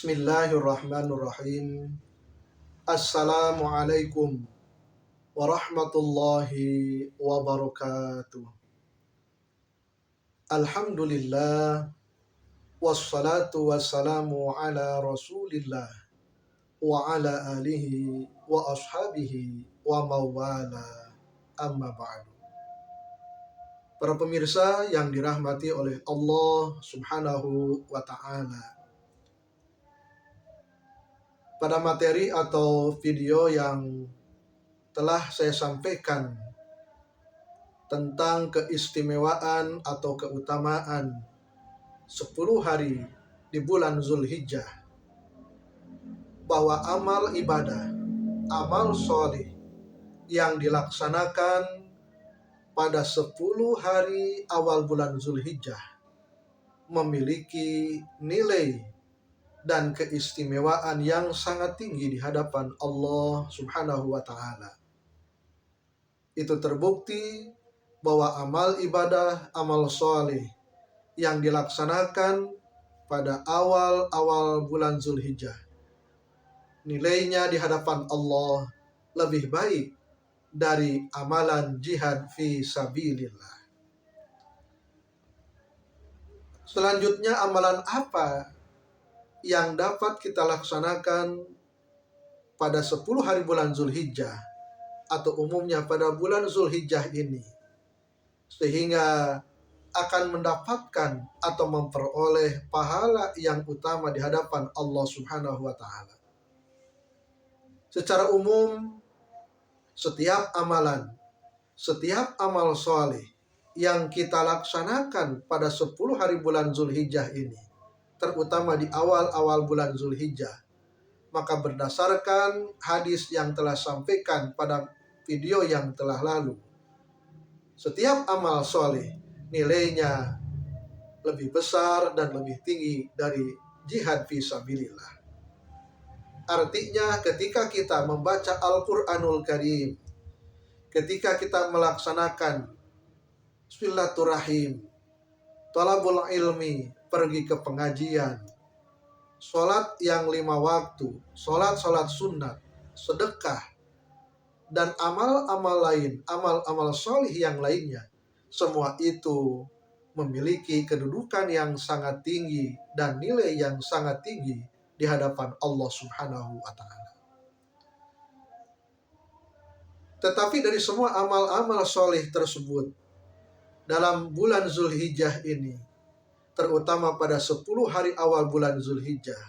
Bismillahirrahmanirrahim. Assalamualaikum warahmatullahi wabarakatuh. Alhamdulillah wassalatu wassalamu ala Rasulillah wa ala alihi wa ashabihi wa mawala, amma ba'du. Para pemirsa yang dirahmati oleh Allah Subhanahu wa ta'ala, pada materi atau video yang telah saya sampaikan tentang keistimewaan atau keutamaan 10 hari di bulan Zulhijjah, bahwa amal ibadah, amal soleh yang dilaksanakan pada 10 hari awal bulan Zulhijjah memiliki nilai dan keistimewaan yang sangat tinggi di hadapan Allah Subhanahu wa ta'ala. Itu terbukti bahwa amal ibadah, amal soleh yang dilaksanakan pada awal-awal bulan Zulhijjah, nilainya di hadapan Allah lebih baik dari amalan jihad fi sabilillah. Selanjutnya, amalan apa yang dapat kita laksanakan pada 10 hari bulan Zulhijjah atau umumnya pada bulan Zulhijjah ini, sehingga akan mendapatkan atau memperoleh pahala yang utama di hadapan Allah Subhanahu wa ta'ala. Secara umum, setiap amalan, setiap amal soleh yang kita laksanakan pada 10 hari bulan Zulhijjah ini, terutama di awal-awal bulan Zulhijjah, maka berdasarkan hadis yang telah sampaikan pada video yang telah lalu, setiap amal soleh nilainya lebih besar dan lebih tinggi dari jihad fi sabilillah. Artinya, ketika kita membaca Al-Quranul Karim, ketika kita melaksanakan silaturahim, thalabul ilmi, pergi ke pengajian, sholat yang 5 waktu, sholat sunat, sedekah, dan amal-amal lain, amal-amal solih yang lainnya, semua itu memiliki kedudukan yang sangat tinggi dan nilai yang sangat tinggi di hadapan Allah Subhanahu wa ta'ala. Tetapi dari semua amal-amal solih tersebut, dalam bulan Zulhijjah ini, terutama pada 10 hari awal bulan Zulhijjah,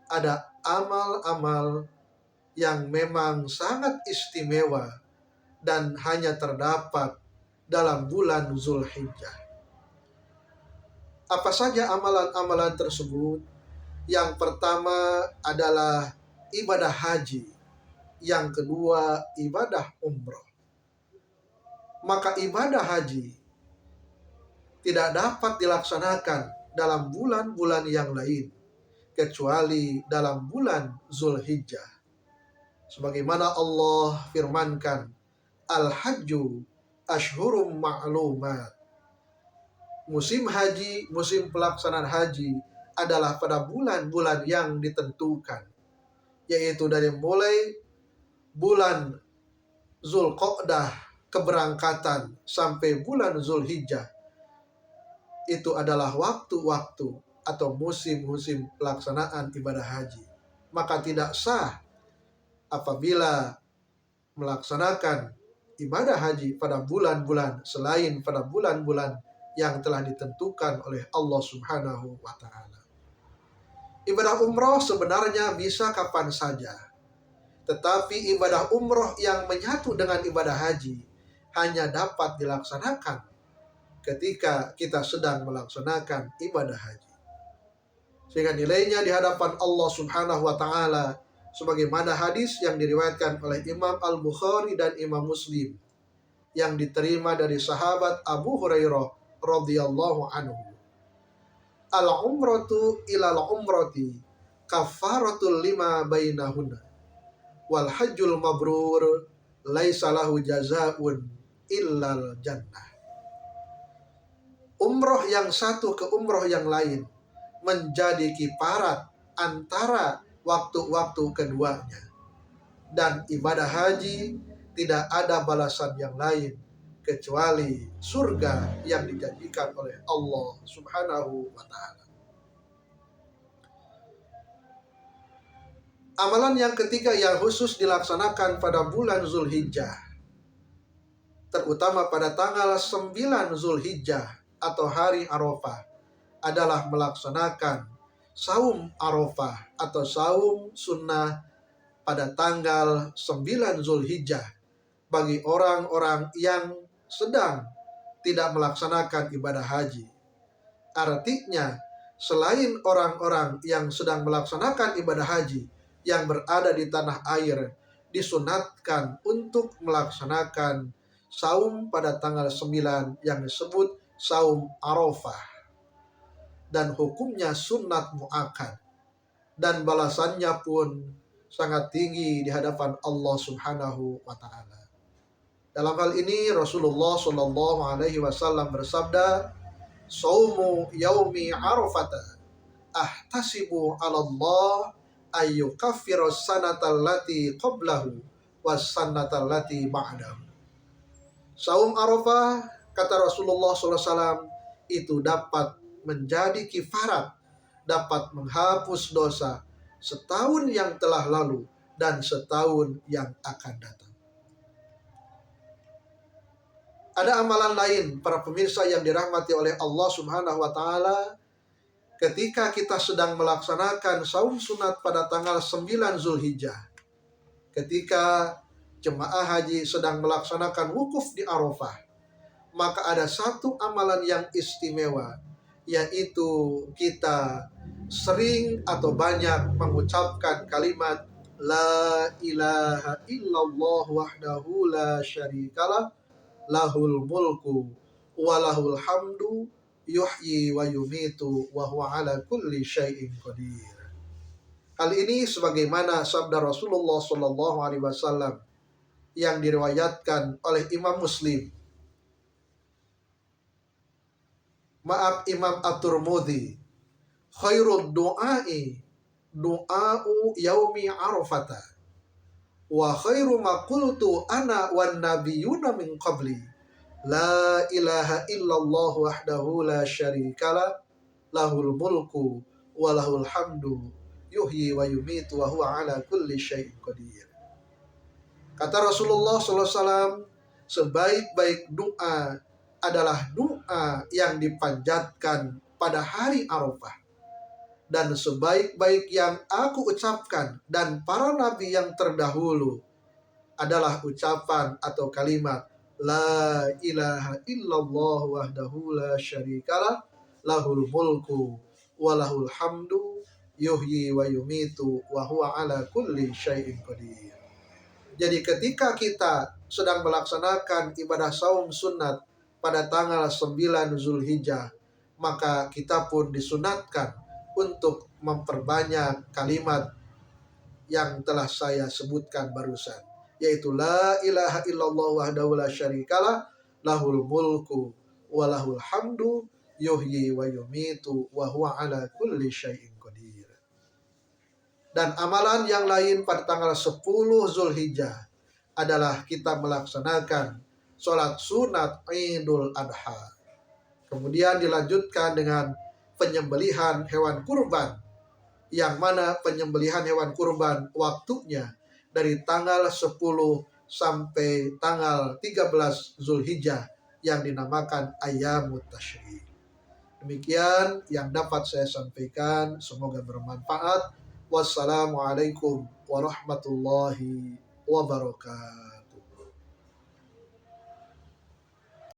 ada amal-amal yang memang sangat istimewa dan hanya terdapat dalam bulan Zulhijjah. Apa saja amalan-amalan tersebut? Yang pertama adalah ibadah haji, yang kedua ibadah umroh. Maka ibadah haji tidak dapat dilaksanakan dalam bulan-bulan yang lain kecuali dalam bulan Zulhijjah. Sebagaimana Allah firmankan, Al-Hajju Ashhurum Ma'lumat. Musim haji, musim pelaksanaan haji adalah pada bulan-bulan yang ditentukan, yaitu dari mulai bulan Zulqa'dah keberangkatan sampai bulan Zulhijjah. Itu adalah waktu-waktu atau musim-musim pelaksanaan ibadah haji. Maka tidak sah apabila melaksanakan ibadah haji pada bulan-bulan selain pada bulan-bulan yang telah ditentukan oleh Allah Subhanahu wa ta'ala. Ibadah umroh sebenarnya bisa kapan saja, tetapi ibadah umroh yang menyatu dengan ibadah haji hanya dapat dilaksanakan ketika kita sedang melaksanakan ibadah haji. Sehingga nilainya di hadapan Allah Subhanahu wa ta'ala, sebagaimana hadis yang diriwayatkan oleh Imam Al-Bukhari dan Imam Muslim, yang diterima dari sahabat Abu Hurairah radhiyallahu anhu. Al-umratu ilal umrati kafaratul lima bainahunna, wal hajjul mabrur laisa lahu jazaa'un illal jannah. Umroh yang satu ke umroh yang lain menjadi kiparat antara waktu-waktu keduanya. Dan ibadah haji tidak ada balasan yang lain kecuali surga yang dijanjikan oleh Allah Subhanahu wa Ta'ala. Amalan yang ketiga yang khusus dilaksanakan pada bulan Zulhijjah, terutama pada tanggal 9 Zulhijjah atau hari Arafah, adalah melaksanakan saum Arafah atau saum sunnah pada tanggal 9 Zulhijjah bagi orang-orang yang sedang tidak melaksanakan ibadah haji. Artinya, selain orang-orang yang sedang melaksanakan ibadah haji yang berada di tanah air, disunatkan untuk melaksanakan saum pada tanggal 9 yang disebut saum Arafah. Dan hukumnya sunat muakkad. Dan balasannya pun sangat tinggi di hadapan Allah Subhanahu wa Ta'ala. Dalam hal ini Rasulullah Shallallahu Alaihi Wasallam bersabda, "Saumu yaumi Arafata, ahtasibu 'ala Allah ayyukaffiru sanatal lati qablahu was sanatal lati ba'dahu." Saum Arafah, kata Rasulullah SAW, itu dapat menjadi kifarat, dapat menghapus dosa setahun yang telah lalu dan setahun yang akan datang. Ada amalan lain para pemirsa yang dirahmati oleh Allah Subhanahu wa Ta'ala, ketika kita sedang melaksanakan saum sunat pada tanggal 9 Zulhijjah, ketika jemaah haji sedang melaksanakan wukuf di Arafah, maka ada satu amalan yang istimewa, yaitu kita sering atau banyak mengucapkan kalimat La ilaha illallah wahdahu la syarikalah lahul mulku walahul hamdu yuhyi wa yumitu wa huwa ala kulli syai'in qadir. Hal ini sebagaimana sabda Rasulullah sallallahu alaihi wasallam yang diriwayatkan oleh Imam Muslim. Imam At-Tirmidzi, khairud du'ai du'a'u yaumi arafata wa khairu ma qultu ana wan nabiyyuna min qabli la ilaha illallah wahdahu la syarikalah lahul mulku wa lahul hamdu yuhyi wa yumitu wa huwa ala kulli syai'in qadir. Kata Rasulullah SAW, sebaik-baik doa adalah doa yang dipanjatkan pada hari Arafah. Dan sebaik-baik yang aku ucapkan dan para nabi yang terdahulu adalah ucapan atau kalimat La ilaha illallah wahdahu la syarikalah lahul mulku wa lahul hamdu yuhyi wa yumitu wa huwa ala kulli syai'in qadir. Jadi ketika kita sedang melaksanakan ibadah saum sunat pada tanggal 9 Zulhijjah, maka kita pun disunatkan untuk memperbanyak kalimat yang telah saya sebutkan barusan, yaitu La ilaha illallah wahdahu la syarikalah lahul mulku wa lahul hamdu yuhyi wa yumitu wa huwa ala kulli syai'in qadir. Dan amalan yang lain pada tanggal 10 Zulhijjah adalah kita melaksanakan sholat sunat Idul Adha. Kemudian dilanjutkan dengan penyembelihan hewan kurban, yang mana penyembelihan hewan kurban waktunya dari tanggal 10 sampai tanggal 13 Zulhijjah yang dinamakan Ayyamut Tasyrik. Demikian yang dapat saya sampaikan, semoga bermanfaat. Wassalamualaikum warahmatullahi wabarakatuh.